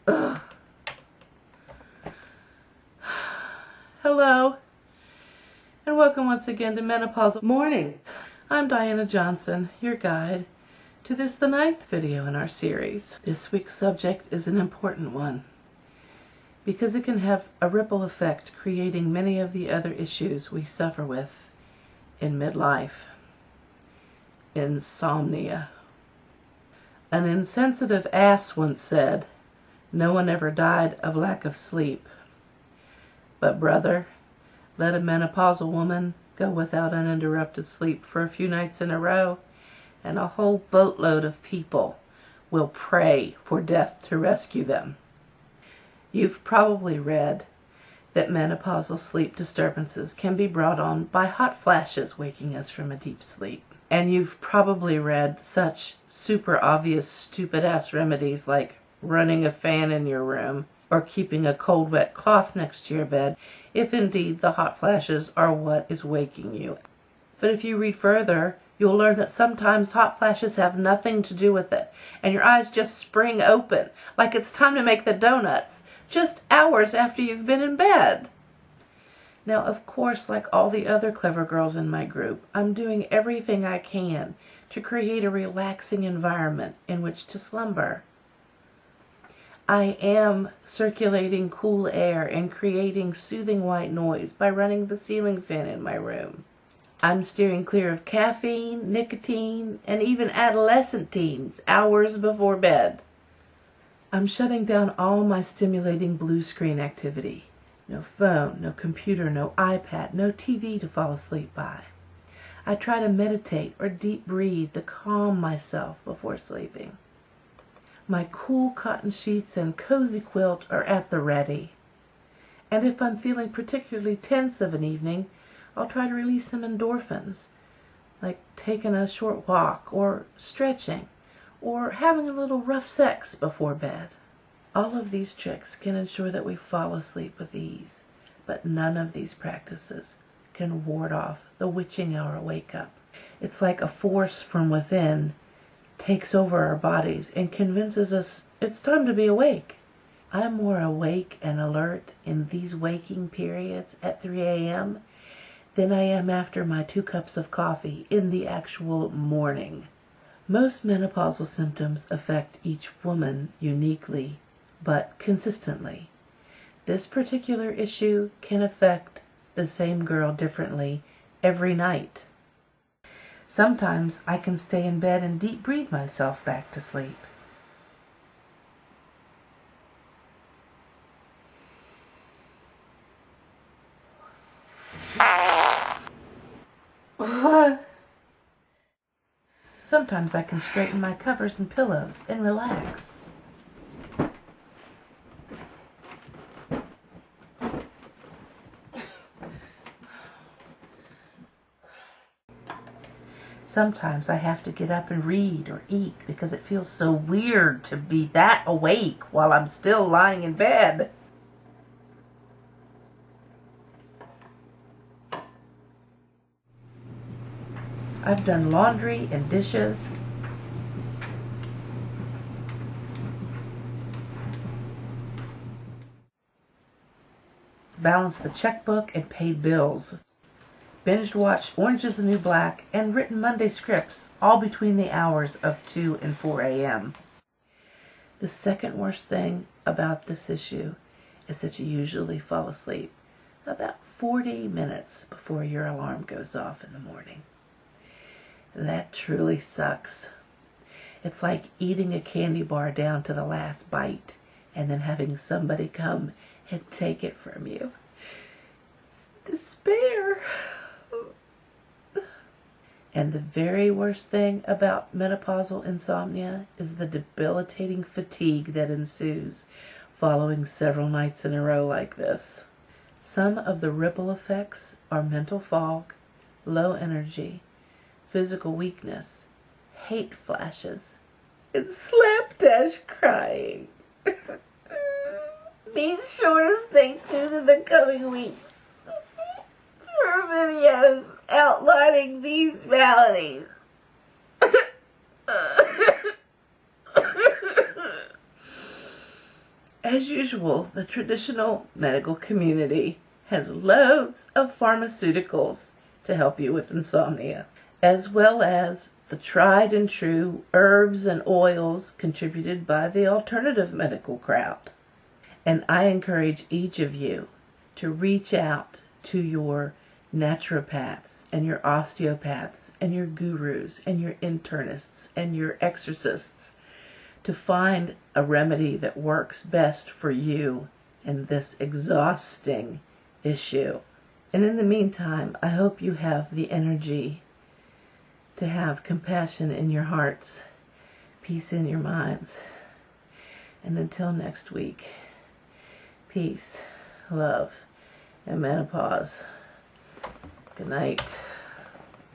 Ugh. Hello, and welcome once again to Menopausal Morning. I'm Diana Johnson, your guide to this, the 9th video in our series. This week's subject is an important one because it can have a ripple effect, creating many of the other issues we suffer with in midlife. Insomnia. An insensitive ass once said, "No one ever died of lack of sleep." But brother, let a menopausal woman go without uninterrupted sleep for a few nights in a row, and a whole boatload of people will pray for death to rescue them. You've probably read that menopausal sleep disturbances can be brought on by hot flashes waking us from a deep sleep. And you've probably read such super obvious stupid-ass remedies like running a fan in your room or keeping a cold wet cloth next to your bed, if indeed the hot flashes are what is waking you. But if you read further, you'll learn that sometimes hot flashes have nothing to do with it, and your eyes just spring open, like it's time to make the donuts, just hours after you've been in bed. Now, of course, like all the other clever girls in my group, I'm doing everything I can to create a relaxing environment in which to slumber. I am circulating cool air and creating soothing white noise by running the ceiling fan in my room. I'm steering clear of caffeine, nicotine, and even adolescent teens hours before bed. I'm shutting down all my stimulating blue screen activity. No phone, no computer, no iPad, no TV to fall asleep by. I try to meditate or deep breathe to calm myself before sleeping. My cool cotton sheets and cozy quilt are at the ready. And if I'm feeling particularly tense of an evening, I'll try to release some endorphins, like taking a short walk or stretching or having a little rough sex before bed. All of these tricks can ensure that we fall asleep with ease, but none of these practices can ward off the witching hour wake-up. It's like a force from within takes over our bodies and convinces us it's time to be awake. I'm more awake and alert in these waking periods at 3 a.m. than I am after my 2 cups of coffee in the actual morning. Most menopausal symptoms affect each woman uniquely, but consistently. This particular issue can affect the same girl differently every night. Sometimes I can stay in bed and deep breathe myself back to sleep. Sometimes I can straighten my covers and pillows and relax. Sometimes I have to get up and read or eat because it feels so weird to be that awake while I'm still lying in bed. I've done laundry and dishes. Balanced the checkbook and paid bills. Binged watched Orange is the New Black and written Monday scripts, all between the hours of 2 and 4 a.m. The second worst thing about this issue is that you usually fall asleep about 40 minutes before your alarm goes off in the morning. That truly sucks. It's like eating a candy bar down to the last bite and then having somebody come and take it from you. It's despair. And the very worst thing about menopausal insomnia is the debilitating fatigue that ensues following several nights in a row like this. Some of the ripple effects are mental fog, low energy, physical weakness, hate flashes, and slapdash crying. Be sure to stay tuned in the coming weeks for videos outlining these maladies. As usual, the traditional medical community has loads of pharmaceuticals to help you with insomnia, as well as the tried and true herbs and oils contributed by the alternative medical crowd. And I encourage each of you to reach out to your naturopaths and your osteopaths and your gurus and your internists and your exorcists to find a remedy that works best for you in this exhausting issue. And in the meantime, I hope you have the energy to have compassion in your hearts, peace in your minds. And until next week, peace, love, and menopause. Good night.